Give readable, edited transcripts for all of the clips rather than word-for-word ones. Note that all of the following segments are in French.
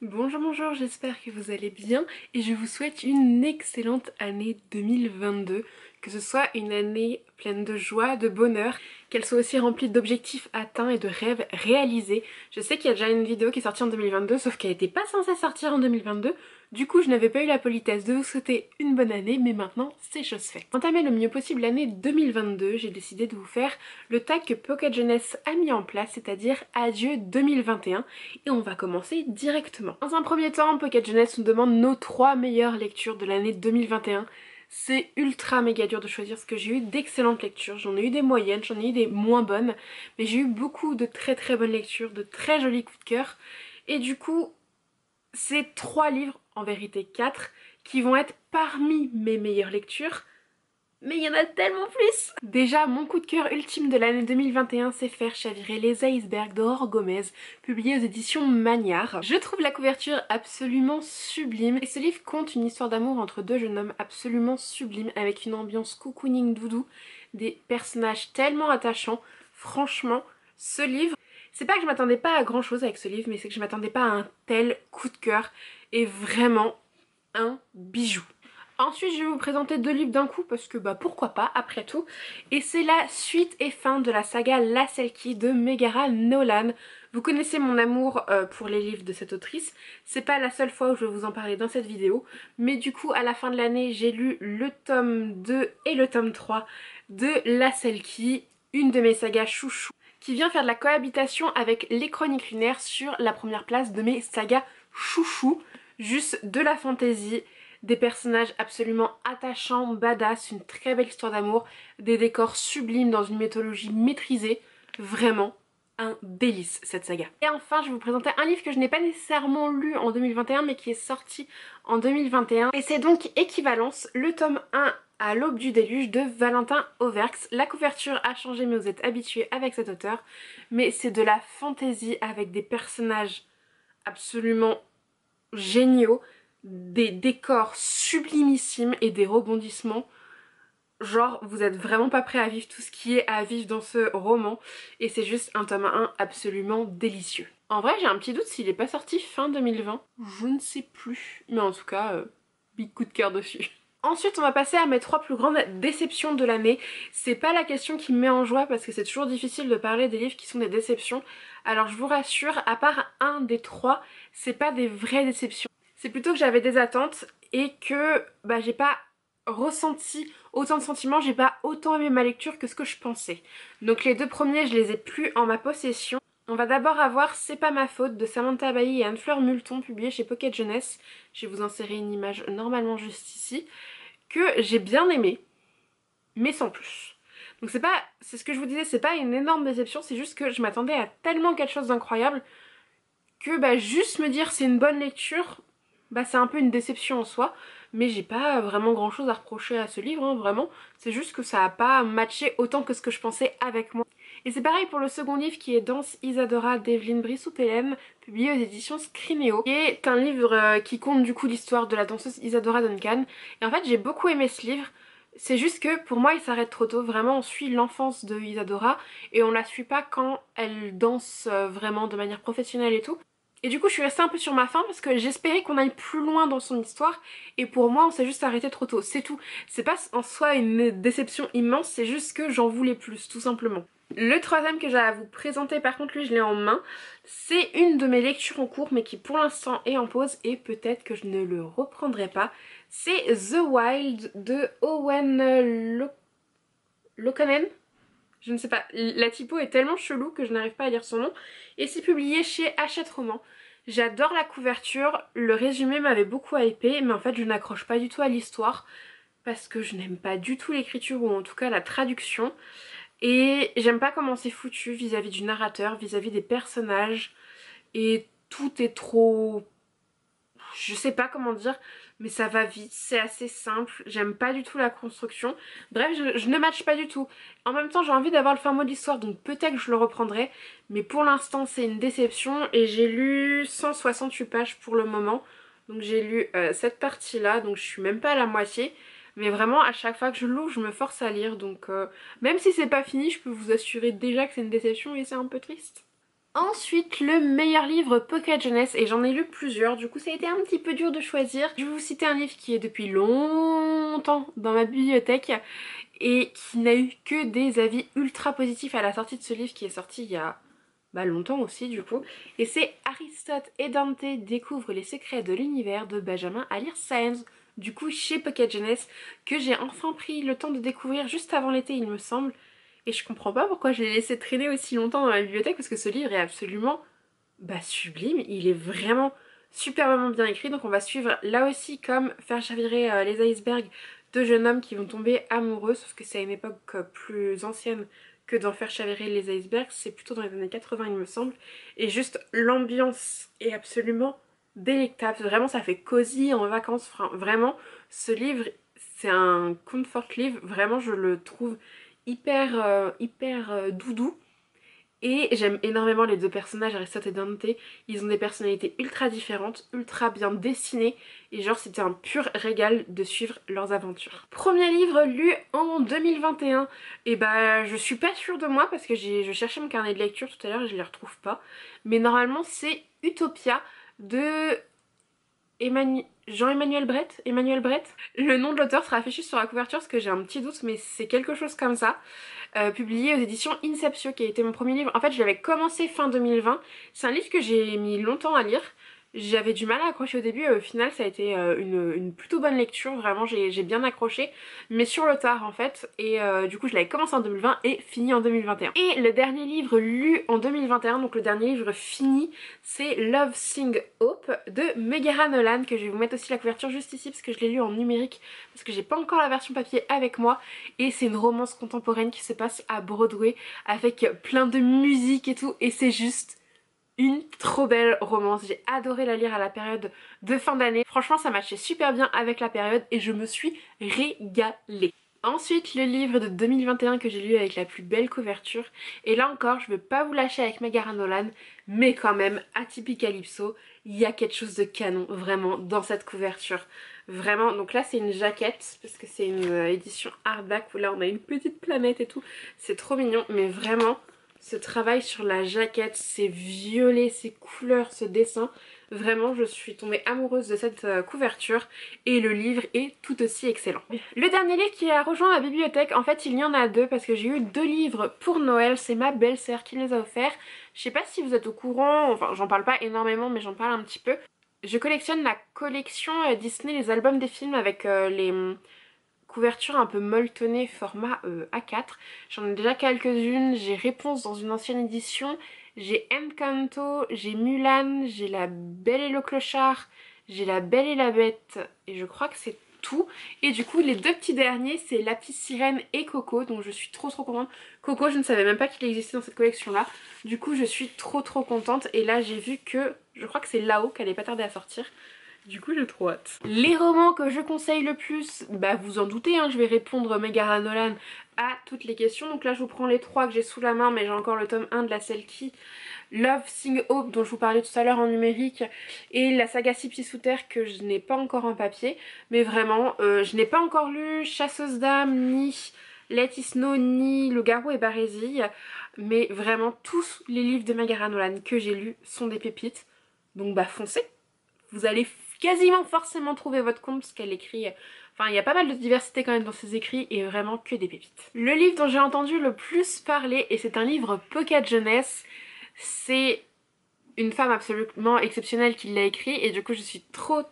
Bonjour, bonjour, j'espère que vous allez bien et je vous souhaite une excellente année 2022, que ce soit une année pleine de joie, de bonheur, qu'elle soit aussi remplie d'objectifs atteints et de rêves réalisés. Je sais qu'il y a déjà une vidéo qui est sortie en 2022, sauf qu'elle n'était pas censée sortir en 2022, du coup je n'avais pas eu la politesse de vous souhaiter une bonne année, mais maintenant c'est chose faite. Pour entamer le mieux possible l'année 2022, j'ai décidé de vous faire le tag que Pocket Jeunesse a mis en place, c'est-à-dire Adieu 2021, et on va commencer directement. Dans un premier temps, Pocket Jeunesse nous demande nos 3 meilleures lectures de l'année 2021. C'est ultra méga dur de choisir parce que j'ai eu d'excellentes lectures, j'en ai eu des moyennes, j'en ai eu des moins bonnes, mais j'ai eu beaucoup de très très bonnes lectures, de très jolis coups de cœur, et du coup, c'est 3 livres, en vérité 4, qui vont être parmi mes meilleures lectures, mais il y en a tellement plus! Déjà, mon coup de cœur ultime de l'année 2021, c'est Faire chavirer les icebergs d'Aurore Gomez, publié aux éditions Magnard. Je trouve la couverture absolument sublime, et ce livre conte une histoire d'amour entre deux jeunes hommes absolument sublime, avec une ambiance cocooning doudou, des personnages tellement attachants. Franchement, ce livre, c'est pas que je m'attendais pas à grand chose avec ce livre, mais c'est que je m'attendais pas à un tel coup de cœur, et vraiment un bijou. Ensuite, je vais vous présenter 2 livres d'un coup parce que bah pourquoi pas après tout. Et c'est la suite et fin de la saga La Selkie de Megara Nolan. Vous connaissez mon amour pour les livres de cette autrice. C'est pas la seule fois où je vais vous en parler dans cette vidéo. Mais du coup, à la fin de l'année, j'ai lu le tome 2 et le tome 3 de La Selkie, une de mes sagas chouchou, qui vient faire de la cohabitation avec les Chroniques lunaires sur la première place de mes sagas chouchou. Juste de la fantaisie, des personnages absolument attachants, badass, une très belle histoire d'amour, des décors sublimes dans une mythologie maîtrisée, vraiment un délice cette saga. Et enfin, je vais vous présenter un livre que je n'ai pas nécessairement lu en 2021 mais qui est sorti en 2021, et c'est donc Équivalence, le tome 1 à l'aube du déluge de Valentin Auverx. La couverture a changé mais vous êtes habitués avec cet auteur, mais c'est de la fantaisie avec des personnages absolument géniaux, des décors sublimissimes et des rebondissements. Genre, vous êtes vraiment pas prêt à vivre tout ce qui est à vivre dans ce roman, et c'est juste un tome 1 absolument délicieux. En vrai, j'ai un petit doute s'il est pas sorti fin 2020, je ne sais plus, mais en tout cas, big coup de cœur dessus. Ensuite, on va passer à mes 3 plus grandes déceptions de l'année. C'est pas la question qui me met en joie parce que c'est toujours difficile de parler des livres qui sont des déceptions. Alors je vous rassure, à part un des 3, c'est pas des vraies déceptions. C'est plutôt que j'avais des attentes et que bah, j'ai pas ressenti autant de sentiments, j'ai pas autant aimé ma lecture que ce que je pensais. Donc les 2 premiers, je les ai plus en ma possession. On va d'abord avoir C'est pas ma faute de Samantha Bailly et Anne-Fleur Multon, publié chez Pocket Jeunesse. Je vais vous insérer une image normalement juste ici, que j'ai bien aimé, mais sans plus. Donc c'est ce que je vous disais, c'est pas une énorme déception, c'est juste que je m'attendais à tellement quelque chose d'incroyable que bah juste me dire c'est une bonne lecture, bah c'est un peu une déception en soi, mais j'ai pas vraiment grand chose à reprocher à ce livre, hein, vraiment. C'est juste que ça a pas matché autant que ce que je pensais avec moi. Et c'est pareil pour le second livre qui est Danse Isadora d'Evelyne Brissou-Pellem, publié aux éditions Scrinéo, qui est un livre qui compte du coup l'histoire de la danseuse Isadora Duncan. Et en fait j'ai beaucoup aimé ce livre. C'est juste que pour moi il s'arrête trop tôt, vraiment on suit l'enfance de Isadora et on la suit pas quand elle danse vraiment de manière professionnelle et tout. Et du coup je suis restée un peu sur ma faim parce que j'espérais qu'on aille plus loin dans son histoire, et pour moi on s'est juste arrêté trop tôt, c'est tout. C'est pas en soi une déception immense, c'est juste que j'en voulais plus, tout simplement. Le troisième que j'ai à vous présenter, par contre lui je l'ai en main, c'est une de mes lectures en cours mais qui pour l'instant est en pause et peut-être que je ne le reprendrai pas. C'est The Wild de Owen Locanen. Je ne sais pas, la typo est tellement chelou que je n'arrive pas à lire son nom. Et c'est publié chez Hachette Roman. J'adore la couverture, le résumé m'avait beaucoup hypé, mais en fait je n'accroche pas du tout à l'histoire parce que je n'aime pas du tout l'écriture, ou en tout cas la traduction. Et j'aime pas comment c'est foutu vis-à-vis du narrateur, vis-à-vis des personnages. Et tout est trop... je sais pas comment dire, mais ça va vite, c'est assez simple, j'aime pas du tout la construction. Bref, je ne matche pas du tout. En même temps, j'ai envie d'avoir le fin mot de l'histoire, donc peut-être que je le reprendrai, mais pour l'instant c'est une déception, et j'ai lu 168 pages pour le moment. Donc j'ai lu cette partie-là, donc je suis même pas à la moitié. Mais vraiment, à chaque fois que je l'ouvre, je me force à lire, donc même si c'est pas fini, je peux vous assurer déjà que c'est une déception et c'est un peu triste. Ensuite, le meilleur livre Pocket Jeunesse, et j'en ai lu plusieurs, du coup ça a été un petit peu dur de choisir. Je vais vous citer un livre qui est depuis longtemps dans ma bibliothèque et qui n'a eu que des avis ultra positifs à la sortie de ce livre qui est sorti il y a longtemps aussi du coup. Et c'est Aristote et Dante découvrent les secrets de l'univers de Benjamin Alire Sáenz, du coup chez Pocket Jeunesse, que j'ai enfin pris le temps de découvrir juste avant l'été il me semble. Et je comprends pas pourquoi je l'ai laissé traîner aussi longtemps dans ma bibliothèque parce que ce livre est absolument sublime. Il est vraiment superbement bien écrit. Donc on va suivre là aussi comme faire chavirer les icebergs deux jeunes hommes qui vont tomber amoureux. Sauf que c'est à une époque plus ancienne que d'en faire chavirer les icebergs. C'est plutôt dans les années 80 il me semble. Et juste l'ambiance est absolument délectable. Vraiment ça fait cosy en vacances. Enfin, vraiment ce livre c'est un comfort livre. Vraiment je le trouve hyper doudou. Et j'aime énormément les deux personnages, Aristote et Dante. Ils ont des personnalités ultra différentes, ultra bien dessinées. Et genre c'était un pur régal de suivre leurs aventures. Premier livre lu en 2021. Et je suis pas sûre de moi parce que je cherchais mon carnet de lecture tout à l'heure et je les retrouve pas. Mais normalement c'est Utopia de Jean-Emmanuel Brett, Emmanuel Brett. Le nom de l'auteur sera affiché sur la couverture parce que j'ai un petit doute mais c'est quelque chose comme ça. Publié aux éditions Inceptio qui a été mon premier livre. En fait je l'avais commencé fin 2020. C'est un livre que j'ai mis longtemps à lire. J'avais du mal à accrocher au début, au final ça a été une plutôt bonne lecture, vraiment j'ai bien accroché, mais sur le tard en fait, et du coup je l'avais commencé en 2020 et fini en 2021. Et le dernier livre lu en 2021, donc le dernier livre fini, c'est Love Sing Hope de Megara Nolan, que je vais vous mettre aussi la couverture juste ici parce que je l'ai lu en numérique, parce que j'ai pas encore la version papier avec moi, et c'est une romance contemporaine qui se passe à Broadway, avec plein de musique et tout, et c'est juste une trop belle romance. J'ai adoré la lire à la période de fin d'année. Franchement ça matchait super bien avec la période et je me suis régalée. Ensuite le livre de 2021 que j'ai lu avec la plus belle couverture. Et là encore je ne veux pas vous lâcher avec Megara Nolan, mais quand même Atypicalypso, il y a quelque chose de canon vraiment dans cette couverture. Vraiment, donc là c'est une jaquette parce que c'est une édition hardback où là on a une petite planète et tout. C'est trop mignon mais vraiment ce travail sur la jaquette, ces violets, ces couleurs, ce dessin, vraiment je suis tombée amoureuse de cette couverture et le livre est tout aussi excellent. Le dernier livre qui a rejoint ma bibliothèque, en fait il y en a deux parce que j'ai eu deux livres pour Noël, c'est ma belle-sœur qui me les a offerts. Je sais pas si vous êtes au courant, enfin j'en parle pas énormément mais j'en parle un petit peu. Je collectionne la collection Disney, les albums des films avec les couverture un peu molletonnée format A4. J'en ai déjà quelques-unes. J'ai Réponse dans une ancienne édition. J'ai Encanto, j'ai Mulan, j'ai La Belle et le Clochard, j'ai La Belle et la Bête. Et je crois que c'est tout. Et du coup les deux petits derniers c'est La Petite Sirène et Coco. Donc je suis trop contente. Coco je ne savais même pas qu'il existait dans cette collection là. Du coup je suis trop contente. Et là j'ai vu que je crois que c'est là-haut qu'elle est pas tardée à sortir. Du coup j'ai trop hâte. Les romans que je conseille le plus, vous en doutez, hein, je vais répondre Megara Nolan à toutes les questions. Donc là je vous prends les trois que j'ai sous la main mais j'ai encore le tome 1 de la Selkie. Love Sing Hope dont je vous parlais tout à l'heure en numérique et la saga Six Pieds sous terre que je n'ai pas encore en papier. Mais vraiment je n'ai pas encore lu Chasseuse d'âmes ni Let It Snow ni Le Garou et Barésie. Mais vraiment tous les livres de Megara Nolan que j'ai lus sont des pépites. Donc foncez, vous allez quasiment forcément trouver votre compte parce qu'elle écrit... Enfin il y a pas mal de diversité quand même dans ses écrits et vraiment que des pépites. Le livre dont j'ai entendu le plus parler, et c'est un livre Pocket Jeunesse, c'est une femme absolument exceptionnelle qui l'a écrit et du coup je suis trop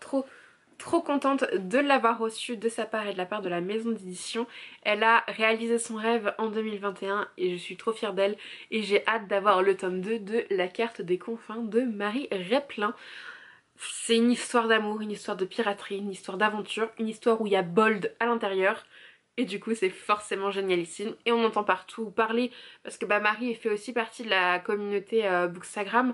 contente de l'avoir reçu de sa part et de la part de la maison d'édition. Elle a réalisé son rêve en 2021 et je suis trop fière d'elle et j'ai hâte d'avoir le tome 2 de La Carte des Confins de Marie Replin. C'est une histoire d'amour, une histoire de piraterie, une histoire d'aventure, une histoire où il y a Bold à l'intérieur. Et du coup c'est forcément génialissime. Et on entend partout parler parce que Marie fait aussi partie de la communauté Bookstagram.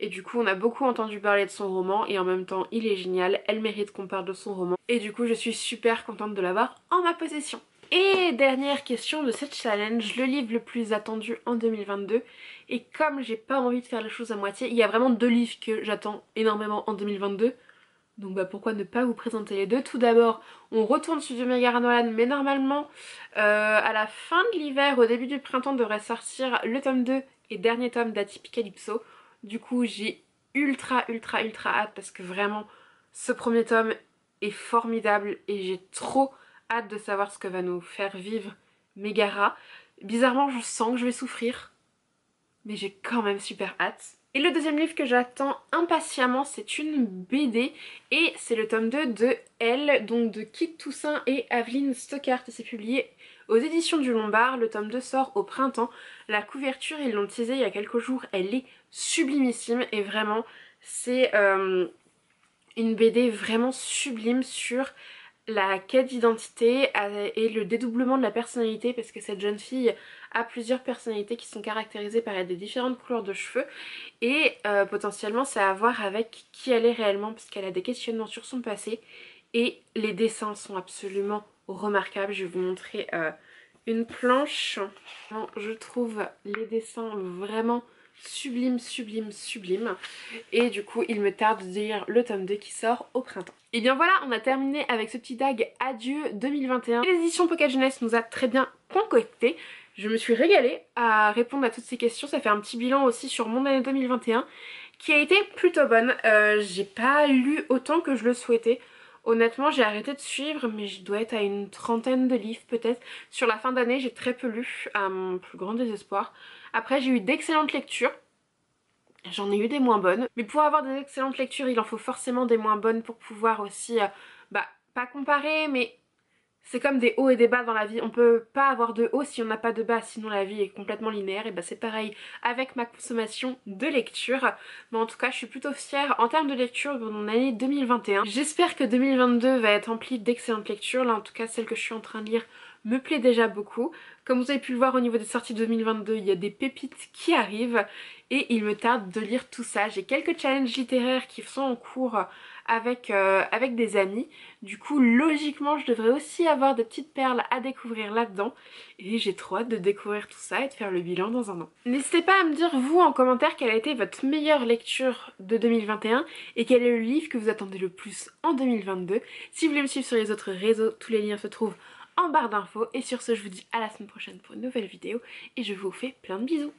Et du coup on a beaucoup entendu parler de son roman et en même temps il est génial, elle mérite qu'on parle de son roman. Et du coup je suis super contente de l'avoir en ma possession. Et dernière question de cette challenge, le livre le plus attendu en 2022. Et comme j'ai pas envie de faire les choses à moitié, il y a vraiment deux livres que j'attends énormément en 2022. Donc bah pourquoi ne pas vous présenter les deux. Tout d'abord, on retourne sur du Megara Nolan, mais normalement, à la fin de l'hiver, au début du printemps, devrait sortir le tome 2 et dernier tome d'Atypicalypso. Du coup, j'ai ultra hâte parce que vraiment, ce premier tome est formidable et j'ai trop hâte de savoir ce que va nous faire vivre Megara. Bizarrement, je sens que je vais souffrir, mais j'ai quand même super hâte. Et le deuxième livre que j'attends impatiemment, c'est une BD et c'est le tome 2 de Elle, donc de Kit Toussaint et Aveline Stockart. C'est publié aux éditions du Lombard. Le tome 2 sort au printemps. La couverture, ils l'ont teasé il y a quelques jours, elle est sublimissime et vraiment c'est une BD vraiment sublime sur la quête d'identité et le dédoublement de la personnalité, parce que cette jeune fille a plusieurs personnalités qui sont caractérisées par des différentes couleurs de cheveux et potentiellement ça a à voir avec qui elle est réellement, parce qu'elle a des questionnements sur son passé et les dessins sont absolument remarquables. Je vais vous montrer une planche. Je trouve les dessins vraiment sublime et du coup il me tarde de lire le tome 2 qui sort au printemps. Et bien voilà, on a terminé avec ce petit tag adieu 2021. Les éditions Pocket Jeunesse nous a très bien concocté. Je me suis régalée à répondre à toutes ces questions. Ça fait un petit bilan aussi sur mon année 2021 qui a été plutôt bonne. J'ai pas lu autant que je le souhaitais. Honnêtement, j'ai arrêté de suivre, mais je dois être à une trentaine de livres peut-être. Sur la fin d'année, j'ai très peu lu, à mon plus grand désespoir. Après, j'ai eu d'excellentes lectures. J'en ai eu des moins bonnes. Mais pour avoir des excellentes lectures, il en faut forcément des moins bonnes pour pouvoir aussi, pas comparer, mais c'est comme des hauts et des bas dans la vie. On peut pas avoir de haut si on n'a pas de bas, sinon la vie est complètement linéaire. Et bah c'est pareil avec ma consommation de lecture. Mais en tout cas, je suis plutôt fière en termes de lecture de mon année 2021. J'espère que 2022 va être rempli d'excellentes lectures. Là en tout cas, celle que je suis en train de lire me plaît déjà beaucoup. Comme vous avez pu le voir au niveau des sorties 2022, il y a des pépites qui arrivent et il me tarde de lire tout ça. J'ai quelques challenges littéraires qui sont en cours avec des amis. Du coup, logiquement, je devrais aussi avoir des petites perles à découvrir là-dedans. Et j'ai trop hâte de découvrir tout ça et de faire le bilan dans un an. N'hésitez pas à me dire, vous, en commentaire, quelle a été votre meilleure lecture de 2021 et quel est le livre que vous attendez le plus en 2022. Si vous voulez me suivre sur les autres réseaux, tous les liens se trouvent en barre d'infos. Et sur ce, je vous dis à la semaine prochaine pour une nouvelle vidéo et je vous fais plein de bisous.